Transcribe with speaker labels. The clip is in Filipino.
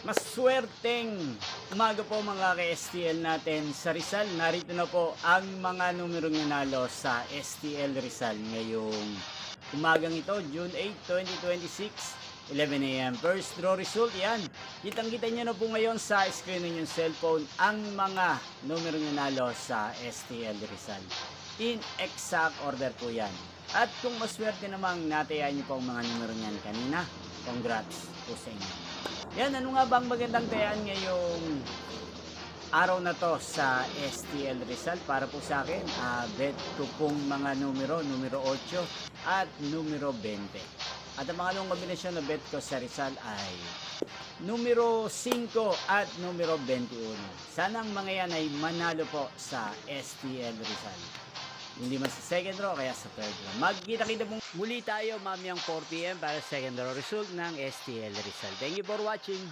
Speaker 1: Maswerteng umaga po mga ka-STL natin sa Rizal. Narito na po ang mga numerong nanalo sa STL Rizal ngayong umagang ito, June 8, 2026, 11 a.m. First draw result, yan. Kitang-kita nyo na po ngayon sa screen ng inyong cellphone ang mga numerong nanalo sa STL Rizal. In exact order po yan. At kung maswerte namang natayaan nyo po ang mga numero niyan kanina, congrats po sa inyo. Yan, ano nga bang magandang tayaan ngayong araw na to sa STL Rizal? Para po sa akin, bet ko pong mga numero 8 at numero 20. At ang mga nung kombinasyon na bet ko sa Rizal ay numero 5 at numero 21. Sana ang mga yan ay manalo po sa STL Rizal. Hindi man sa second draw, kaya sa third draw. Magkita-kita pong muli tayo mamayang 4 PM para sa second draw result ng STL Rizal. Thank you for watching.